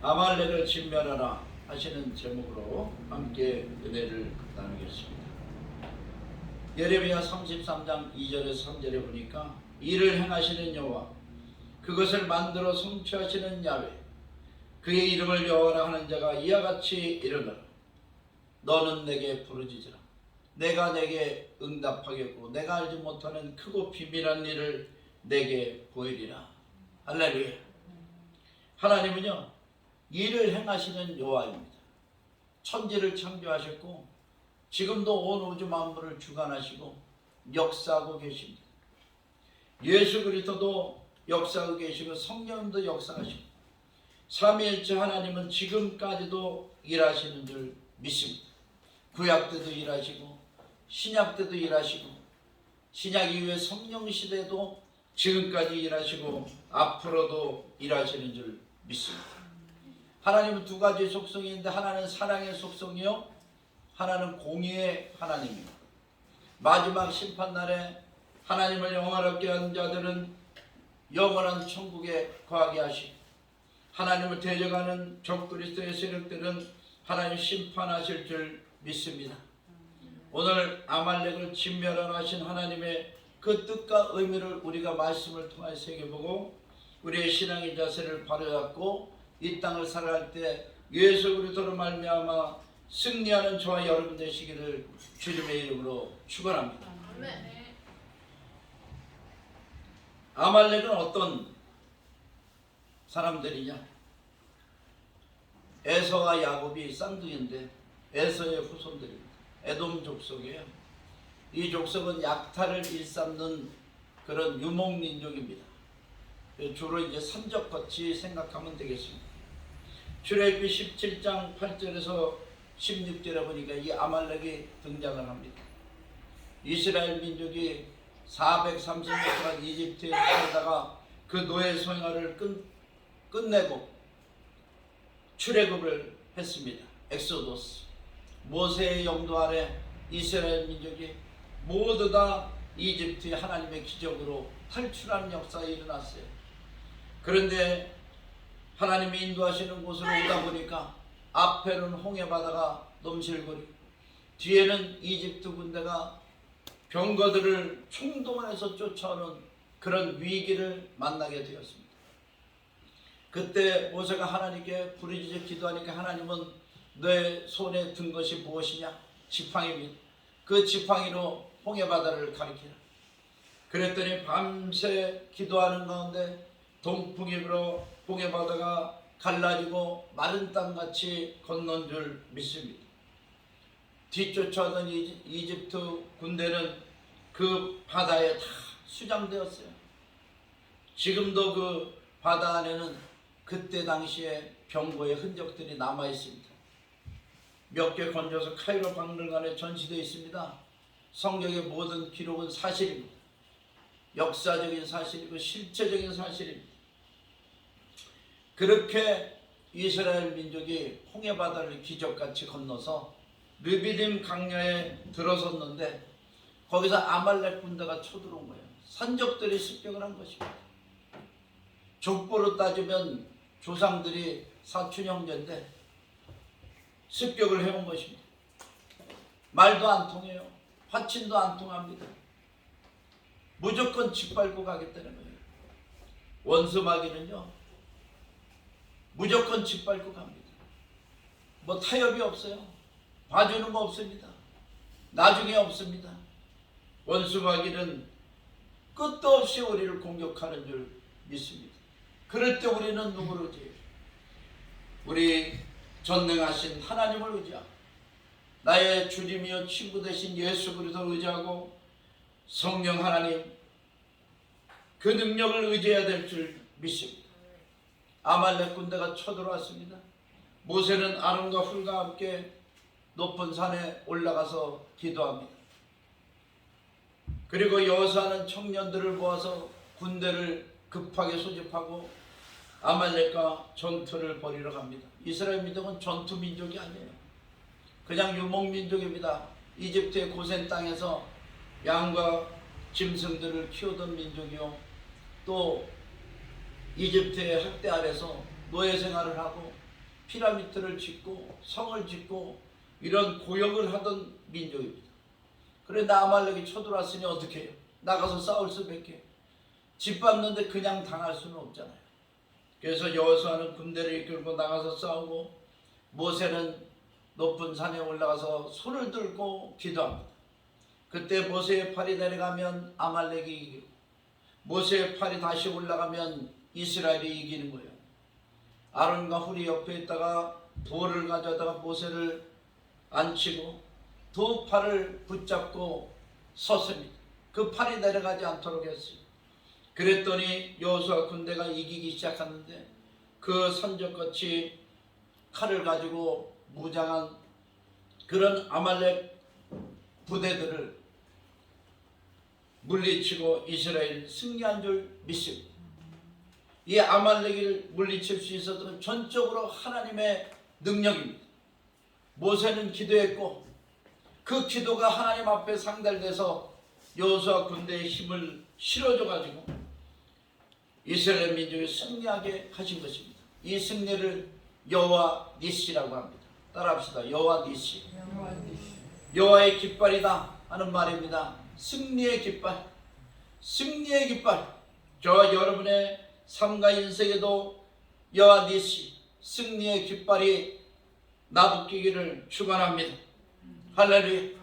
아말렉을 진멸하라 하시는 제목으로 함께 은혜를 나누겠습니다. 예레미야 33장 2절에서 3절에 보니까 이를 행하시는 여호와, 그것을 만들어 성취하시는 야훼, 그의 이름을 여호와라 하는 자가 이와 같이 이르노라. 너는 내게 부르짖으라. 내가 내게 응답하겠고 내가 알지 못하는 크고 비밀한 일을 내게 보이리라. 할렐루야. 하나님은요, 일을 행하시는 여호와입니다. 천지를 창조하셨고 지금도 온 우주 만물을 주관하시고 역사하고 계십니다. 예수 그리스도도 역사하고 계시고 성령도 역사하시고 삼위일체 하나님은 지금까지도 일하시는 줄 믿습니다. 구약 때도 일하시고 신약 때도 일하시고 신약 이후에 성령 시대도 지금까지 일하시고 앞으로도 일하시는 줄 믿습니다. 하나님은 두 가지 속성이 있는데 하나는 사랑의 속성이요, 하나는 공의의 하나님입니다. 마지막 심판날에 하나님을 영원하게 한 자들은 영원한 천국에 거하게 하시고 하나님을 대적하는 적그리스도의 세력들은 하나님 심판하실 줄 믿습니다. 오늘 아말렉을 진멸하라 하신 하나님의 그 뜻과 의미를 우리가 말씀을 통해 새겨보고 우리의 신앙의 자세를 바로잡고 이 땅을 살아갈 때 예수 그리스도로 말미암아 승리하는 저와 여러분 되시기를 주님의 이름으로 축원합니다. 아말렉은 어떤 사람들이냐? 에서와 야곱이 쌍둥이인데 에서의 후손들입니다. 에돔 족속이에요. 이 족속은 약탈을 일삼는 그런 유목민족입니다. 주로 이제 산적같이 생각하면 되겠습니다. 출애굽기 17장 8절에서 16절에 보니까 이 아말렉이 등장을 합니다. 이스라엘 민족이 430년 동안 이집트에 살다가 그 노예 생활을 끝내고 출애굽을 했습니다. 엑소도스. 모세의 영도 아래 이스라엘 민족이 모두 다 이집트의 하나님의 기적으로 탈출하는 역사가 일어났어요. 그런데 하나님이 인도하시는 곳으로 오다 보니까 앞에는 홍해바다가 넘실거리고 뒤에는 이집트 군대가 병거들을 총동원해서 쫓아오는 그런 위기를 만나게 되었습니다. 그때 모세가 하나님께 부르짖어 기도하니까 하나님은 내 손에 든 것이 무엇이냐? 지팡이입니다. 그 지팡이로 홍해바다를 가리키라. 그랬더니 밤새 기도하는 가운데 동풍이 불어 홍해바다가 갈라지고 마른 땅같이 건넌 줄 믿습니다. 뒤쫓아오던 이집트 군대는 그 바다에 다 수장되었어요. 지금도 그 바다 안에는 그때 당시에 병거의 흔적들이 남아 있습니다. 몇 개 건져서 카이로 박물관에 전시되어 있습니다. 성경의 모든 기록은 사실입니다. 역사적인 사실이고 실체적인 사실입니다. 그렇게 이스라엘 민족이 홍해바다를 기적같이 건너서 르비딤 강야에 들어섰는데 거기서 아말렉 군대가 쳐들어온 거예요. 산적들이 습격을 한 것입니다. 족보로 따지면 조상들이 사촌 형제인데 습격을 해온 것입니다. 말도 안 통해요. 화친도 안 통합니다. 무조건 짓밟고 가겠다는 거예요. 원수마귀는요, 무조건 짓밟고 갑니다. 뭐 타협이 없어요. 봐주는 거 없습니다. 나중에 없습니다. 원수마귀는 끝도 없이 우리를 공격하는 줄 믿습니다. 그럴 때 우리는 누구를 의지해요? 우리 전능하신 하나님을 의지하고 나의 주님이여 친구 되신 예수 그리스도를 의지하고 성령 하나님 그 능력을 의지해야 될 줄 믿습니다. 아말렉 군대가 쳐들어왔습니다. 모세는 아론과 훌과 함께 높은 산에 올라가서 기도합니다. 그리고 여호수아는 청년들을 모아서 군대를 급하게 소집하고 아말렉과 전투를 벌이러 갑니다. 이스라엘 민족은 전투 민족이 아니에요. 그냥 유목민족입니다. 이집트의 고센 땅에서 양과 짐승들을 키우던 민족이요, 또 이집트의 학대 아래서 노예 생활을 하고 피라미드를 짓고 성을 짓고 이런 고역을 하던 민족입니다. 그런데 아말렉이 쳐들어왔으니 어떻게 해요? 나가서 싸울 수밖에. 짓밟는데 그냥 당할 수는 없잖아요. 그래서 여호수아는 군대를 이끌고 나가서 싸우고 모세는 높은 산에 올라가서 손을 들고 기도합니다. 그때 모세의 팔이 내려가면 아말렉이 이기고 모세의 팔이 다시 올라가면 이스라엘이 이기는 거예요. 아론과 훌이 옆에 있다가 돌을 가져다가 모세를 앉히고 두 팔을 붙잡고 섰습니다. 그 팔이 내려가지 않도록 했어요. 그랬더니 여호수아 군대가 이기기 시작하는데 그 선적같이 칼을 가지고 무장한 그런 아말렉 부대들을 물리치고 이스라엘 승리한 줄 믿습니다. 이 아말렉을 물리칠 수 있었던 전적으로 하나님의 능력입니다. 모세는 기도했고 그 기도가 하나님 앞에 상달돼서 여호수아 군대의 힘을 실어줘가지고 이스라엘 민족이 승리하게 하신 것입니다. 이 승리를 여호와 니시라고 합니다. 따라합시다. 여호와 니시. 여호와의 깃발이다 하는 말입니다. 승리의 깃발, 승리의 깃발. 저와 여러분의 삶과 인생에도 여호와 니시, 승리의 깃발이 나부끼기를 축원합니다. 할렐루야.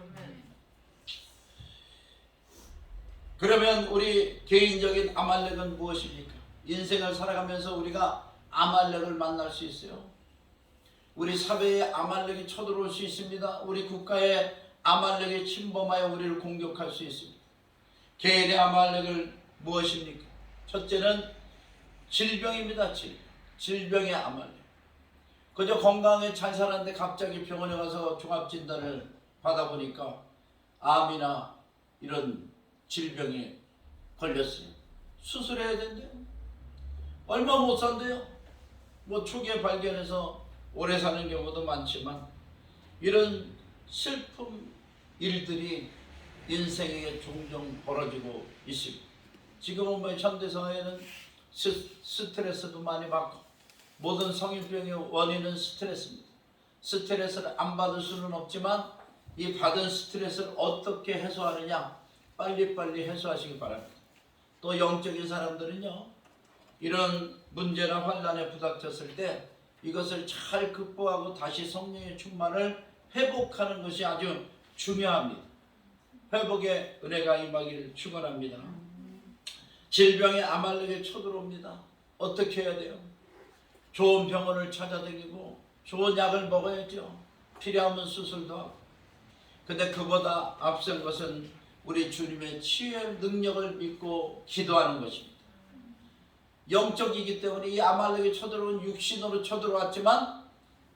그러면 우리 개인적인 아말렉은 무엇입니까? 인생을 살아가면서 우리가 아말렉을 만날 수 있어요. 우리 사회에 아말렉이 쳐들어올 수 있습니다. 우리 국가에 아말렉이 침범하여 우리를 공격할 수 있습니다. 개인의 아말렉을 무엇입니까? 첫째는 질병입니다. 질병의 아말렉. 그저 건강하게 잘 살았는데 갑자기 병원에 가서 종합진단을 받아보니까 암이나 이런 질병에 걸렸어요. 수술해야 된대요. 얼마 못 산대요. 뭐 초기에 발견해서 오래 사는 경우도 많지만 이런 슬픈 일들이 인생에 종종 벌어지고 있습니다. 지금은 뭐 현대사회는 스트레스도 많이 받고 모든 성인병의 원인은 스트레스입니다. 스트레스를 안 받을 수는 없지만 이 받은 스트레스를 어떻게 해소하느냐 빨리빨리 해소하시기 바랍니다. 또 영적인 사람들은요 이런 문제나 환난에 부닥쳤을 때 이것을 잘 극복하고 다시 성령의 충만을 회복하는 것이 아주 중요합니다. 회복의 은혜가 임하기를 축원합니다. 질병의 아말렉에 쳐들어옵니다. 어떻게 해야 돼요? 좋은 병원을 찾아다니고 좋은 약을 먹어야죠. 필요하면 수술도 하고. 근데 그보다 앞선 것은 우리 주님의 치유의 능력을 믿고 기도하는 것입니다. 영적이기 때문에 이 아말렉이 쳐들어온 육신으로 쳐들어왔지만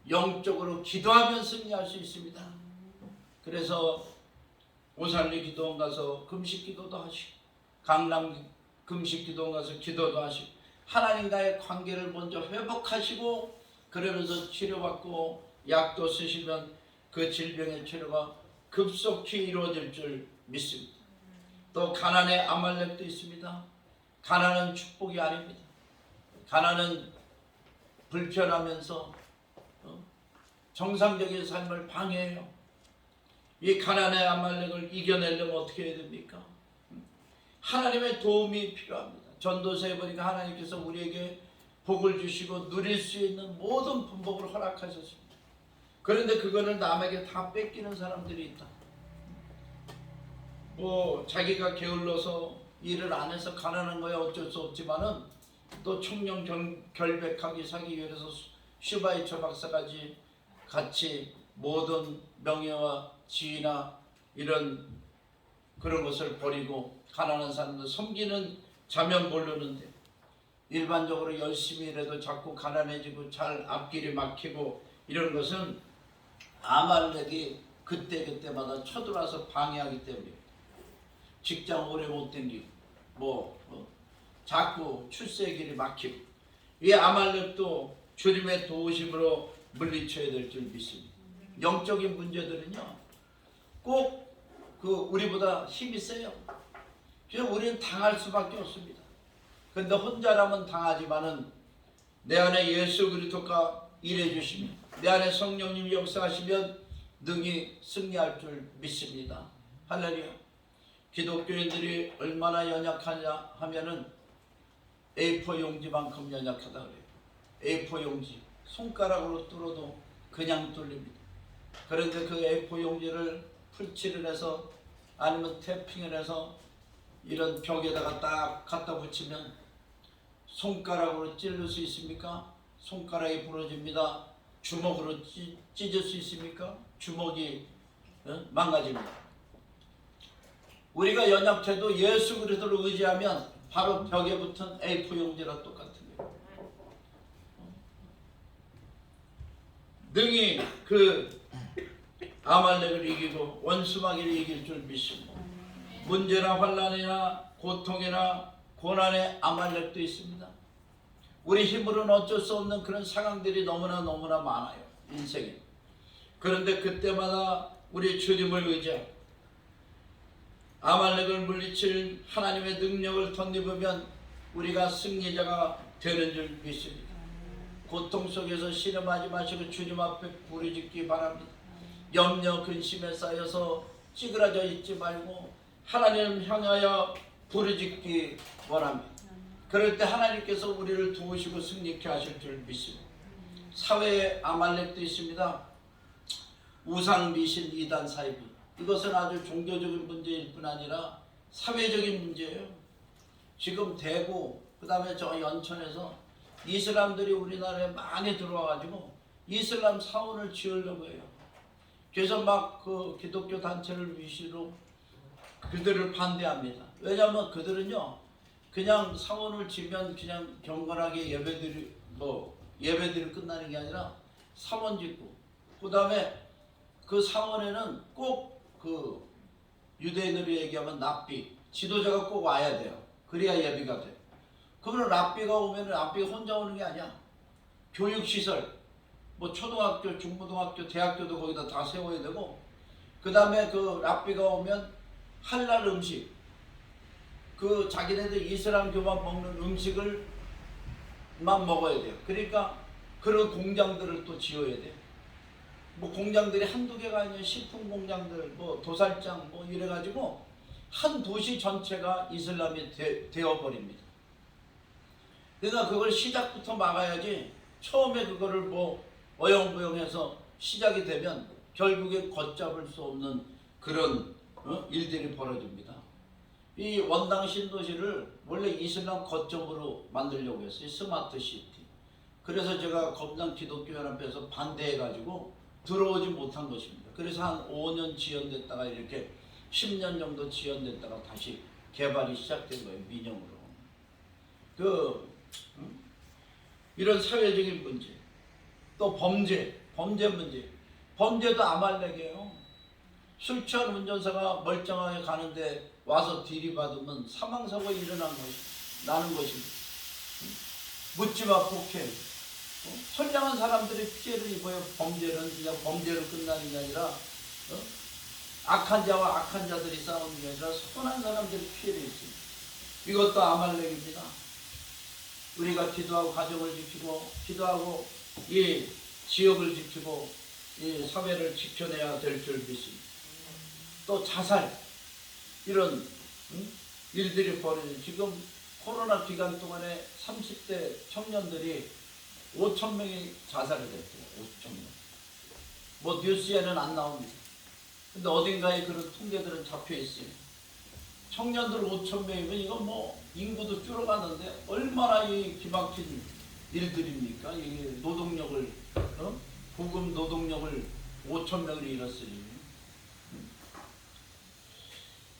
영적으로 기도하면 승리할 수 있습니다. 그래서 오살리 기도원 가서 금식 기도도 하시고 강남 금식 기도원 가서 기도도 하시고 하나님과의 관계를 먼저 회복하시고 그러면서 치료받고 약도 쓰시면 그 질병의 치료가 급속히 이루어질 줄 믿습니다. 또 가난의 아말렉도 있습니다. 가난은 축복이 아닙니다. 가난은 불편하면서 정상적인 삶을 방해해요. 이 가난의 아말렉을 이겨내려면 어떻게 해야 됩니까? 하나님의 도움이 필요합니다. 전도서에 보니까 하나님께서 우리에게 복을 주시고 누릴 수 있는 모든 방법을 허락하셨습니다. 그런데 그거를 남에게 다 뺏기는 사람들이 있다. 뭐 자기가 게을러서 일을 안 해서 가난한 거야 어쩔 수 없지만은 또 청년 결백하게 사기 위해서 슈바이처 박사까지 같이 모든 명예와 지위나 이런 그런 것을 버리고 가난한 사람들 섬기는 자면 모르는데 일반적으로 열심히 일해도 자꾸 가난해지고 잘 앞길이 막히고 이런 것은 아말렉이 그때마다 쳐들어와서 방해하기 때문입니다. 직장 오래 못 다니고 자꾸 출세의 길이 막히고 이 아말렉도 주님의 도우심으로 물리쳐야 될 줄 믿습니다. 영적인 문제들은요 꼭 우리보다 힘이 세요. 그래서 우리는 당할 수밖에 없습니다. 그런데 혼자라면 당하지만은 내 안에 예수 그리스도가 일해 주시면 내 안에 성령님이 역사하시면 능히 승리할 줄 믿습니다. 할렐루야. 기독교인들이 얼마나 연약하냐 하면은 A4 용지만큼 연약하다 그래요. A4 용지 손가락으로 뚫어도 그냥 뚫립니다. 그런데 그 A4 용지를 풀칠을 해서 아니면 태핑을 해서 이런 벽에다가 딱 갖다 붙이면 손가락으로 찌를 수 있습니까? 손가락이 부러집니다. 주먹으로 찢을 수 있습니까? 주먹이 망가집니다. 우리가 연약해도 예수 그리스도를 의지하면 바로 벽에 붙은 A4 용지랑 똑같은 거예요. 능히 그 아말렉을 이기고 원수마귀를 이길 줄 믿습니다. 문제나 환난이나 고통이나 고난의 아말렉도 있습니다. 우리 힘으로는 어쩔 수 없는 그런 상황들이 너무나 많아요. 인생에. 그런데 그때마다 우리 주님을 의지하고 아말렉을 물리칠 하나님의 능력을 덧입으면 우리가 승리자가 되는 줄 믿습니다. 고통 속에서 신음하지 마시고 주님 앞에 부르짖기 바랍니다. 염려 근심에 쌓여서 찌그러져 있지 말고 하나님을 향하여 부르짖기 원합니다. 그럴 때 하나님께서 우리를 도우시고 승리케 하실 줄 믿습니다. 사회에 아말렉도 있습니다. 우상 미신 이단 사이비. 이것은 아주 종교적인 문제일 뿐 아니라 사회적인 문제예요. 지금 대구 그 다음에 저 연천에서 이슬람들이 우리나라에 많이 들어와가지고 이슬람 사원을 지으려고 해요. 그래서 막 그 기독교 단체를 위시로 그들을 반대합니다. 왜냐하면 그들은요 그냥 사원을 지면 그냥 경건하게 예배들이 끝나는 게 아니라 사원 짓고 그 다음에 그 사원에는 꼭 그 유대인으로 얘기하면 랍비 지도자가 꼭 와야 돼요. 그래야 예비가 돼요. 그러면 랍비가 오면 랍비가 혼자 오는 게 아니야. 교육시설 뭐 초등학교, 중고등학교, 대학교도 거기다 다 세워야 되고 그 다음에 그 랍비가 오면 할랄 음식 그 자기네들 이슬람교만 먹는 음식을만 먹어야 돼요. 그러니까 그런 공장들을 또 지어야 돼요. 뭐 공장들이 한두 개가 아니라 식품 공장들 뭐 도살장 뭐 이래가지고 한 도시 전체가 이슬람이 되어버립니다. 그러니까 그걸 시작부터 막아야지 처음에 그거를 뭐 어영부영해서 시작이 되면 결국에 걷잡을 수 없는 그런 일들이 벌어집니다. 이 원당 신도시를 원래 이슬람 거점으로 만들려고 했어요. 스마트 시티. 그래서 제가 검당 기독교연합회에서 반대해가지고 들어오지 못한 것입니다. 그래서 한 5년 지연됐다가 이렇게 10년 정도 지연됐다가 다시 개발이 시작된 거예요. 민영으로. 이런 사회적인 문제, 또 범죄 문제. 범죄도 아말렉이에요. 술 취한 운전사가 멀쩡하게 가는데 와서 들이받으면 사망사고가 나는 것입니다. 묻지마 폭행. 선량한 사람들이 피해를 입어요. 범죄는 그냥 범죄로 끝나는 게 아니라 악한 자와 악한 자들이 싸우는 게 아니라 선한 사람들이 피해를 입습니다. 이것도 아말렉입니다. 우리가 기도하고 가정을 지키고 기도하고 이 지역을 지키고 이 사회를 지켜내야 될 줄 믿습니다. 또 자살 이런 일들이 벌어져요. 지금 코로나 기간 동안에 30대 청년들이 5,000명이 자살을 했대요. 5,000명. 뭐 뉴스에는 안 나옵니다. 근데 어딘가에 그런 통계들은 잡혀 있어요. 청년들 5,000명이면 이거 뭐 인구도 줄어가는데 얼마나 이 기막힌 일들입니까? 이게 노동력을 고급 노동력을 5,000명을 잃었으니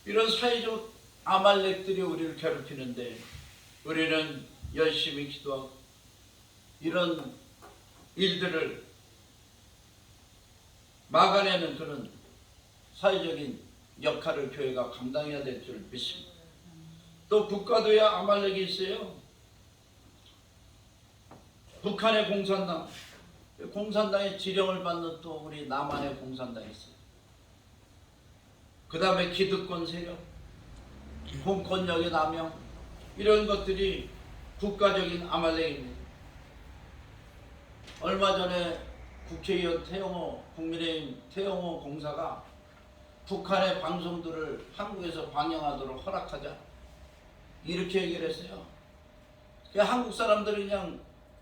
이런 사회적 아말렉들이 우리를 괴롭히는데 우리는 열심히 기도하고 이런 일들을 막아내는 그런 사회적인 역할을 교회가 감당해야 될 줄 믿습니다. 또 국가도야 아말렉이 있어요. 북한의 공산당의 지령을 받는 또 우리 남한의 공산당이 있어요. 그 다음에 기득권 세력, 공권력의 남용 이런 것들이 국가적인 아말렉입니다. 얼마 전에 국회의원 태영호 국민의힘 태영호 공사가 북한의 방송들을 한국에서 방영하도록 허락하자 이렇게 얘기를 했어요. 한국 사람들이 그냥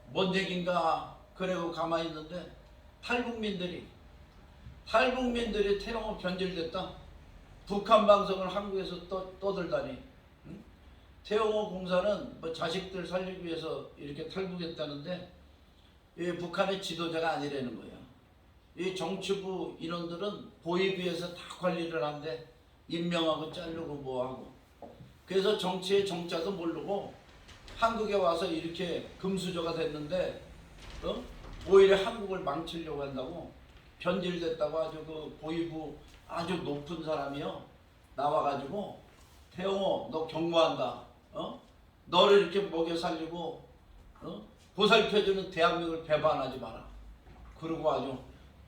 뭔 얘긴가 그러고 가만히 있는데 탈북민들이 태영호 변질됐다. 북한 방송을 한국에서 떠들다니. 응? 태영호 공사는 뭐 자식들 살리기 위해서 이렇게 탈북했다는데 이 북한의 지도자가 아니라는 거예요. 이 정치부 인원들은 보위부에서 다 관리를 한대. 임명하고 자르고 뭐하고. 그래서 정치의 정자도 모르고 한국에 와서 이렇게 금수저가 됐는데 오히려 한국을 망치려고 한다고 변질됐다고 아주 그 보위부 아주 높은 사람이요 나와가지고 태영호 너 경고한다. 너를 이렇게 먹여 살리고 보살펴주는 대한민국을 배반하지 마라. 그러고 아주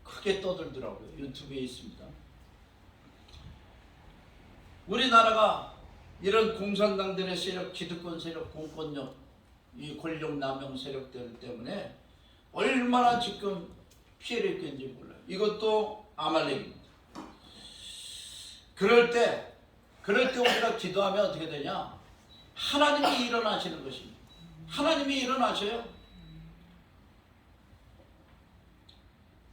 크게 떠들더라고요. 유튜브에 있습니다. 우리나라가 이런 공산당들의 세력, 기득권 세력, 공권력, 이 권력 남용 세력들 때문에 얼마나 지금 피해를 입겠는지 몰라요. 이것도 아말렉입니다. 그럴 때 우리가 기도하면 어떻게 되냐? 하나님이 일어나시는 것입니다. 하나님이 일어나셔요.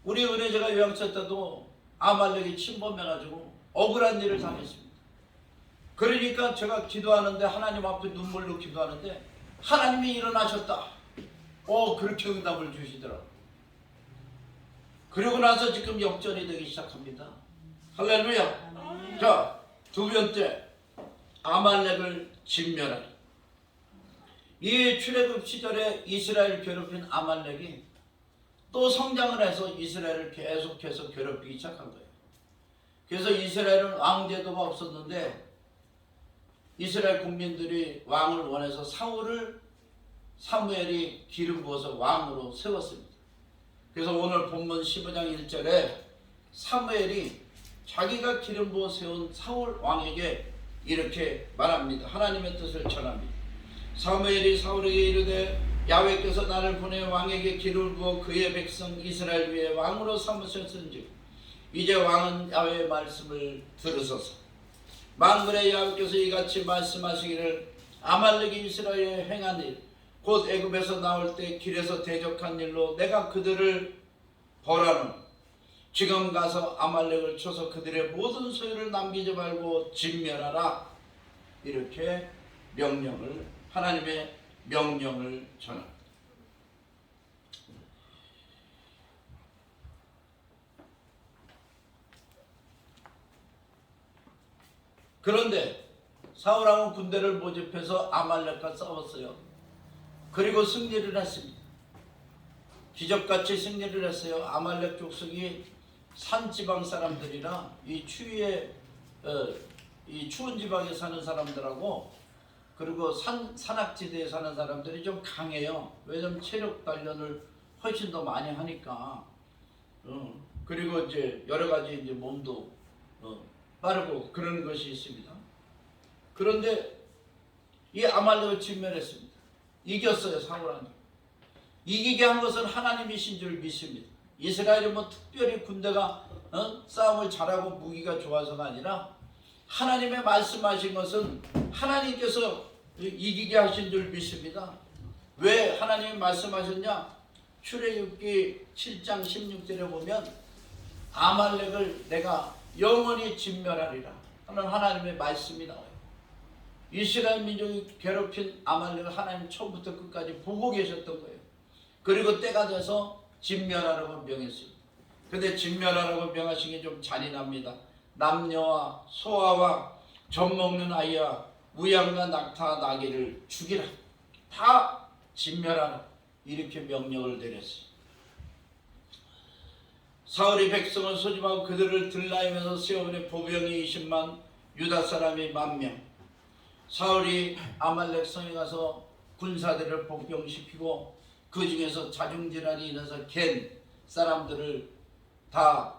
우리 은혜제가 요양차 때도 아말렉이 침범해가지고 억울한 일을 당했습니다. 그러니까 제가 기도하는데 하나님 앞에 눈물로 기도하는데 하나님이 일어나셨다. 그렇게 응답을 주시더라고요. 그러고 나서 지금 역전이 되기 시작합니다. 할렐루야. 자, 두 번째, 아말렉을 진멸하리. 이 출애굽 시절에 이스라엘 괴롭힌 아말렉이 또 성장을 해서 이스라엘을 계속해서 괴롭히기 시작한 거예요. 그래서 이스라엘은 왕제도가 없었는데 이스라엘 국민들이 왕을 원해서 사무엘이 기름 부어서 왕으로 세웠습니다. 그래서 오늘 본문 15장 1절에 사무엘이 자기가 기름 부어 세운 사울 왕에게 이렇게 말합니다. 하나님의 뜻을 전합니다. 사무엘이 사울에게 이르되 야훼께서 나를 보내 왕에게 기름을 부어 그의 백성 이스라엘 위에 왕으로 삼으셨은즉 이제 왕은 야훼의 말씀을 들으소서. 만군의 야훼께서 이같이 말씀하시기를 아말렉이 이스라엘에 행한 일 곧 애굽에서 나올 때 길에서 대적한 일로 내가 그들을 벌하노니 지금 가서 아말렉을 쳐서 그들의 모든 소유를 남기지 말고 진멸하라. 이렇게 하나님의 명령을 전합니다. 그런데 사울왕은 군대를 모집해서 아말렉과 싸웠어요. 그리고 승리를 했습니다. 기적같이 승리를 했어요. 아말렉 족속이 산지방 사람들이라 이 추위에 이 추운 지방에 사는 사람들하고 그리고 산악지대에 사는 사람들이 좀 강해요. 왜냐면 체력 단련을 훨씬 더 많이 하니까. 그리고 이제 여러 가지 이제 몸도 빠르고 그런 것이 있습니다. 그런데 이 아말렉을 진멸했습니다. 이겼어요. 사울왕이. 이기게 한 것은 하나님이신 줄 믿습니다. 이스라엘이 뭐 특별히 군대가 싸움을 잘하고 무기가 좋아서가 아니라 하나님의 말씀하신 것은 하나님께서 이기게 하신 줄 믿습니다. 왜 하나님이 말씀하셨냐? 출애굽기 7장 16절에 보면 아말렉을 내가 영원히 진멸하리라 하는 하나님의 말씀이 나와요. 이스라엘 민족이 괴롭힌 아말렉을 하나님 처음부터 끝까지 보고 계셨던 거예요. 그리고 때가 돼서 진멸하라고 명했습니다. 근데 진멸하라고 명하신 게 좀 잔인합니다. 남녀와 소아와 젖 먹는 아이와 우양과 낙타 나귀를 죽이라. 다 진멸하라. 이렇게 명령을 내렸어요. 사울이 백성을 소집하고 그들을 들라임에서 세우니 보병이 20만, 유다 사람이 10,000명. 사울이 아말렉 성에 가서 군사들을 복병시키고 그 중에서 자중질환이 일어나서 겐 사람들을 다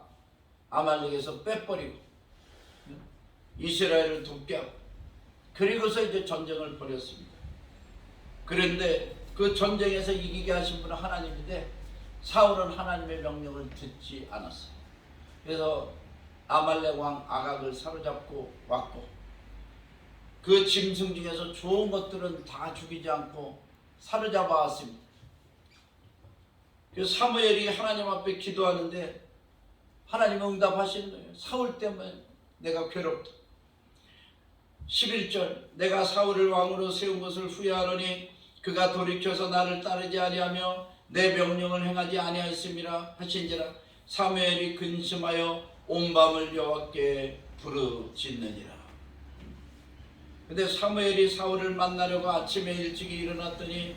아말렉에서 빼버리고 이스라엘을 돕게 하고 그리고서 이제 전쟁을 벌였습니다. 그런데 그 전쟁에서 이기게 하신 분은 하나님인데 사울은 하나님의 명령을 듣지 않았어요. 그래서 아말렉 왕 아각을 사로잡고 왔고, 그 짐승 중에서 좋은 것들은 다 죽이지 않고 사로잡아 왔습니다. 그래서 사무엘이 하나님 앞에 기도하는데 하나님은 응답하시는 거예요. 사울 때문에 내가 괴롭다. 11절, 내가 사울을 왕으로 세운 것을 후회하노니 그가 돌이켜서 나를 따르지 아니하며 내 명령을 행하지 아니하였음이라 하신지라. 사무엘이 근심하여 온 밤을 여호와께 부르짖느니라. 근데 사무엘이 사울을 만나려고 아침에 일찍 일어났더니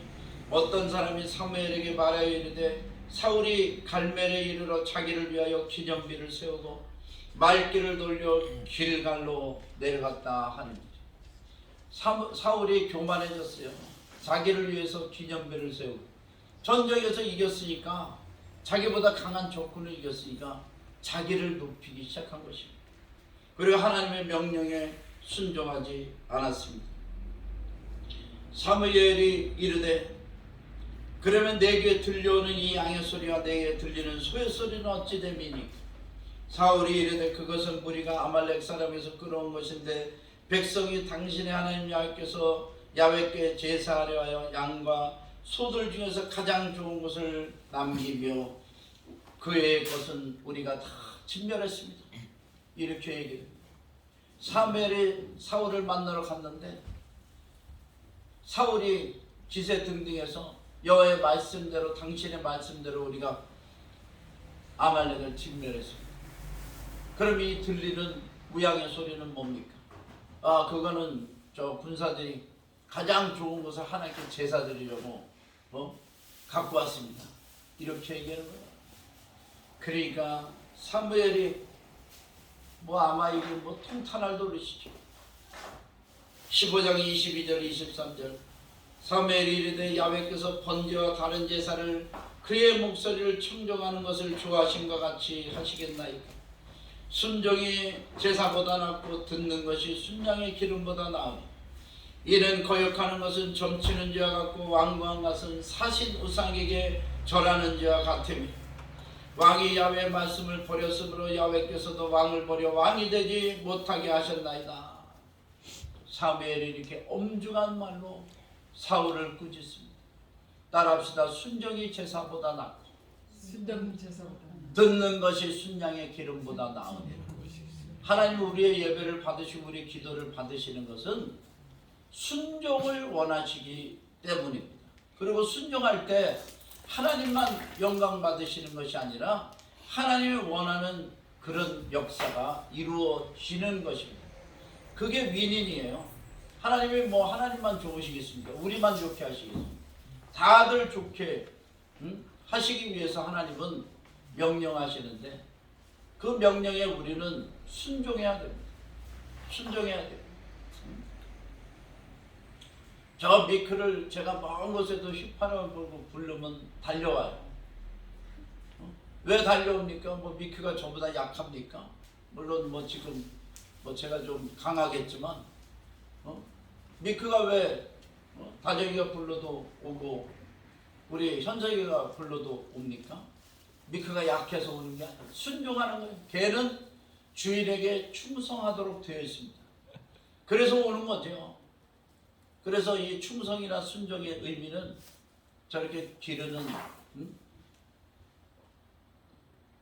어떤 사람이 사무엘에게 말하여 이르되 사울이 갈멜에 이르러 자기를 위하여 기념비를 세우고 말길을 돌려 길갈로 내려갔다 하는 거죠. 사울이 교만해졌어요. 자기를 위해서 기념비를 세우고, 전쟁에서 이겼으니까, 자기보다 강한 적군을 이겼으니까 자기를 높이기 시작한 것입니다. 그리고 하나님의 명령에 순종하지 않았습니다. 사무엘이 이르되 그러면 내게 들려오는 이 양의 소리와 내게 들리는 소의 소리는 어찌 됨이니까? 사울이 이르되 그것은 무리가 아말렉 사람에서 끌어온 것인데 백성이 당신의 하나님 야훼께 제사하려 하여 양과 소들 중에서 가장 좋은 것을 남기며 그의 것은 우리가 다 진멸했습니다. 이렇게 얘기합니다. 사무엘이 사울을 만나러 갔는데 사울이 기세등등해서 여호와의 말씀대로, 당신의 말씀대로 우리가 아말렉을 진멸했습니다. 그럼 이 들리는 우양의 소리는 뭡니까? 아, 그거는 저 군사들이 가장 좋은 것을 하나님께 제사 드리려고 갖고 왔습니다. 이렇게 얘기하는 거예요. 그러니까 사무엘이 아마 이게 통탄할 노릇이죠. 15장 22절 23절, 사무엘이 이르되 야훼께서 번제와 다른 제사를 그의 목소리를 청정하는 것을 좋아하심과 같이 하시겠나이까? 순종이 제사보다 낫고 듣는 것이 순양의 기름보다 나으니 이는 거역하는 것은 점치는 죄와 같고 완고한 것은 사신 우상에게 절하는 죄와 같으며 왕이 야훼의 말씀을 버렸으므로 야훼께서도 왕을 버려 왕이 되지 못하게 하셨나이다. 사무엘이 이렇게 엄중한 말로 사울을 꾸짖습니다. 따라합시다. 순종이 제사보다 낫고 듣는 것이 순양의 기름보다 나으니라. 하나님 우리의 예배를 받으시고 우리의 기도를 받으시는 것은 순종을 원하시기 때문입니다. 그리고 순종할 때 하나님만 영광 받으시는 것이 아니라 하나님이 원하는 그런 역사가 이루어지는 것입니다. 그게 윈윈이에요. 하나님이 하나님만 좋으시겠습니까? 우리만 좋게 하시겠습니까? 다들 좋게 하시기 위해서 하나님은 명령하시는데 그 명령에 우리는 순종해야 됩니다. 순종해야 돼요. 저 미크를 제가 먼 곳에도 휘파람을 불고 부르면 달려와요. 왜 달려옵니까? 미크가 저보다 약합니까? 물론 지금 제가 좀 강하겠지만 미크가 왜 다정이가 불러도 오고 우리 현석이가 불러도 옵니까? 미크가 약해서 오는 게 아니라 순종하는 거예요. 걔는 주인에게 충성하도록 되어 있습니다. 그래서 오는 거죠. 그래서 이 충성이나 순종의 의미는 저렇게 기르는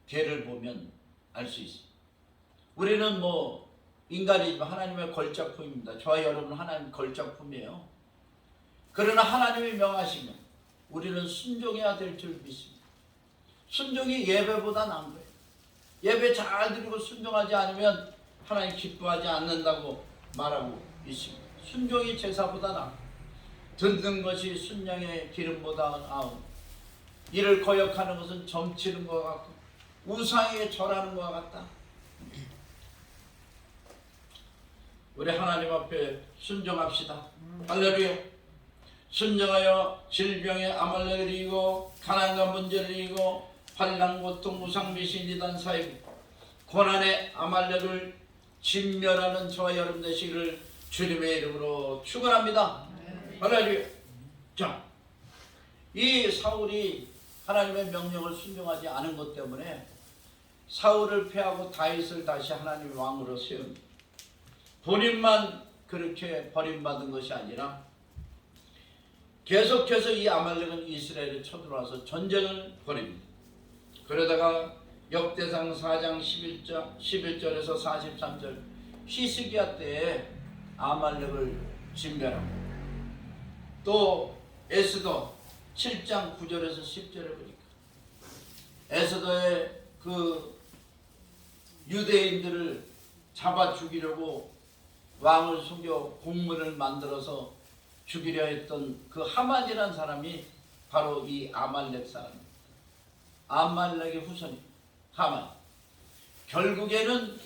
개를 보면 알 수 있습니다. 우리는 인간이지만 하나님의 걸작품입니다. 저와 여러분은 하나님의 걸작품이에요. 그러나 하나님이 명하시면 우리는 순종해야 될 줄 믿습니다. 순종이 예배보다 나은 거예요. 예배 잘 드리고 순종하지 않으면 하나님 기뻐하지 않는다고 말하고 있습니다. 순종이 제사보다 나아 듣는 것이 순양의 기름보다 나은 이를 거역하는 것은 점치는 것 같고 우상에게 절하는 것 같다. 우리 하나님 앞에 순종합시다. 할렐루야. 순종하여 질병의 아말렉을 이기고 가난과 문제를 이기고 환난 고통 우상 미신 이단 사이비 고난의 아말렉을 진멸하는 저와 여러분 되시기를 주님의 이름으로 축원합니다. 할렐루야. 자, 이 사울이 하나님의 명령을 순종하지 않은 것 때문에 사울을 패하고 다윗을 다시 하나님의 왕으로 세웁니다. 본인만 그렇게 버림받은 것이 아니라 계속해서 이 아말렉은 이스라엘에 쳐들어와서 전쟁을 벌입니다. 그러다가 역대상 4장 11절에서 43절 히스기야 때에 아말렉을 진멸합니다. 또 에스더 7장 9절에서 10절에 보니까 에스더의 그 유대인들을 잡아 죽이려고 왕을 속여 공문을 만들어서 죽이려 했던 그 하만이라는 사람이 바로 이 아말렉 사람입니다. 아말렉의 후손이 하만. 결국에는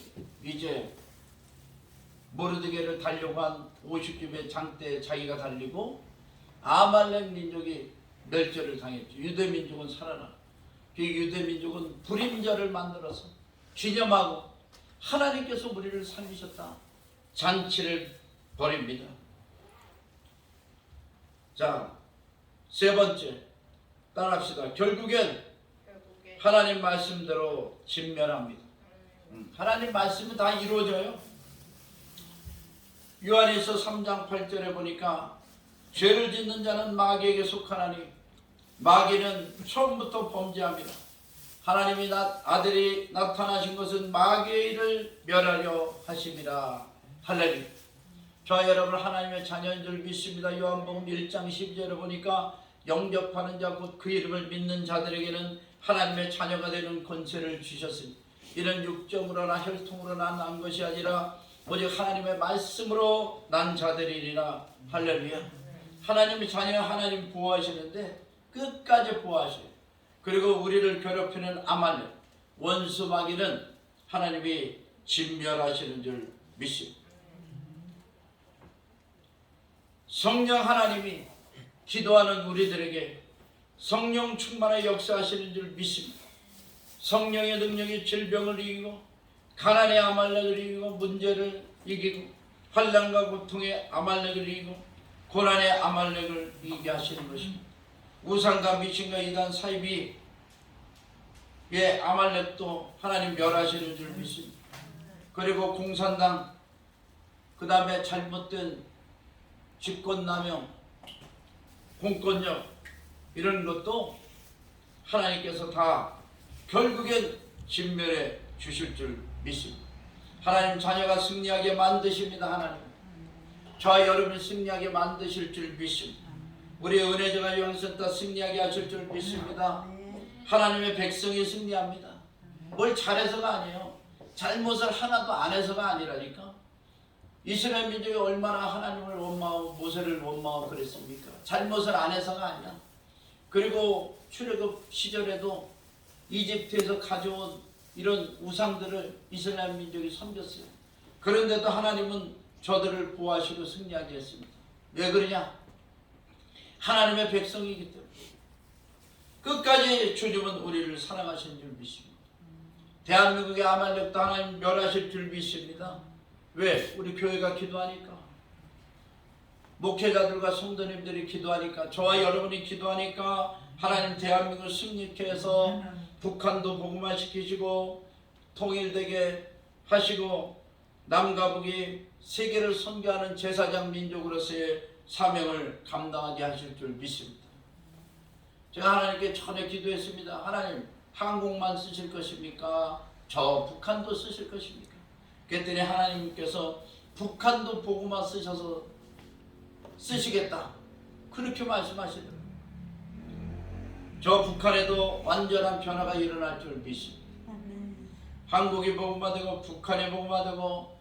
이제 모르드게를 달려고 한 50쯤의 장때 자기가 달리고 아말렉 민족이 멸절을 당했죠. 유대 민족은 살아나. 그 유대 민족은 불임절을 만들어서 기념하고 하나님께서 우리를 살리셨다. 잔치를 벌입니다. 자, 세 번째 따라합시다. 결국엔 하나님 말씀대로 진멸합니다. 하나님 말씀은 다 이루어져요. 요한일서 3장 8절에 보니까 죄를 짓는 자는 마귀에게 속하나니 마귀는 처음부터 범죄합니다. 하나님이 아들이 나타나신 것은 마귀의 일을 멸하려 하심이라. 할렐루야. 저와 여러분 하나님의 자녀인 줄 믿습니다. 요한복음 1장 12절에 보니까 영접하는 자 곧 그 이름을 믿는 자들에게는 하나님의 자녀가 되는 권세를 주셨으니 이는 육정으로나 혈통으로나 난 것이 아니라 오직 하나님의 말씀으로 난 자들이니라. 할렐루야. 하나님의 자녀 하나님 보호하시는데 끝까지 보호하셔요. 그리고 우리를 괴롭히는 아말렉 원수 마귀는 하나님이 진멸하시는 줄 믿습니다. 성령 하나님이 기도하는 우리들에게 성령 충만의 역사하시는 줄 믿습니다. 성령의 능력이 질병을 이기고 가난의 아말렉을 이기고 문제를 이기고 환난과 고통의 아말렉을 이기고 고난의 아말렉을 이기게 하시는 것입니다. 우상과 미신과 이단 사이비의 아말렉도 하나님 멸하시는 줄 믿습니다. 그리고 공산당 그 다음에 잘못된 직권남용 공권력 이런 것도 하나님께서 다 결국엔 진멸해 주실 줄 믿습니다. 하나님 자녀가 승리하게 만드십니다. 하나님 저와 여러분을 승리하게 만드실 줄 믿습니다. 우리 은혜자가 영생다 승리하게 하실 줄 믿습니다. 하나님의 백성이 승리합니다. 뭘 잘해서가 아니에요. 잘못을 하나도 안 해서가 아니라니까. 이스라엘 민족이 얼마나 하나님을 원망하고 모세를 원망하고 그랬습니까? 잘못을 안 해서가 아니라. 그리고 출애굽 시절에도 이집트에서 가져온 이런 우상들을 이스라엘 민족이 섬겼어요. 그런데도 하나님은 저들을 보호하시고 승리하게 했습니다. 왜 그러냐? 하나님의 백성이기 때문에. 끝까지 주님은 우리를 사랑하시는 줄 믿습니다. 대한민국의 아말렉도 하나님 멸하실 줄 믿습니다. 왜? 우리 교회가 기도하니까, 목회자들과 성도님들이 기도하니까, 저와 여러분이 기도하니까 하나님 대한민국을 승리케 해서 북한도 복음화시키시고 통일되게 하시고 남과 북이 세계를 선교하는 제사장 민족으로서의 사명을 감당하게 하실 줄 믿습니다. 제가 하나님께 전에 기도했습니다. 하나님 한국만 쓰실 것입니까? 저 북한도 쓰실 것입니까? 그랬더니 하나님께서 북한도 복음화 쓰셔서 쓰시겠다 그렇게 말씀하시더라고요. 저 북한에도 완전한 변화가 일어날 줄 믿습니다. 한국이 복음화되고 북한이 복음화되고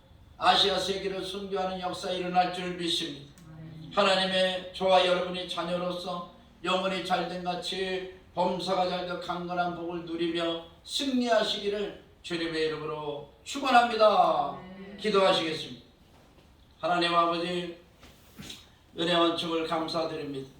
아시아 세계를 선교하는 역사가 일어날 줄 믿습니다. 하나님의 저와 여러분이 자녀로서 영혼이 잘된 같이 범사가 잘되어 강건한 복을 누리며 승리하시기를 주님의 이름으로 축원합니다. 기도하시겠습니다. 하나님 아버지 은혜와 춤을 감사드립니다.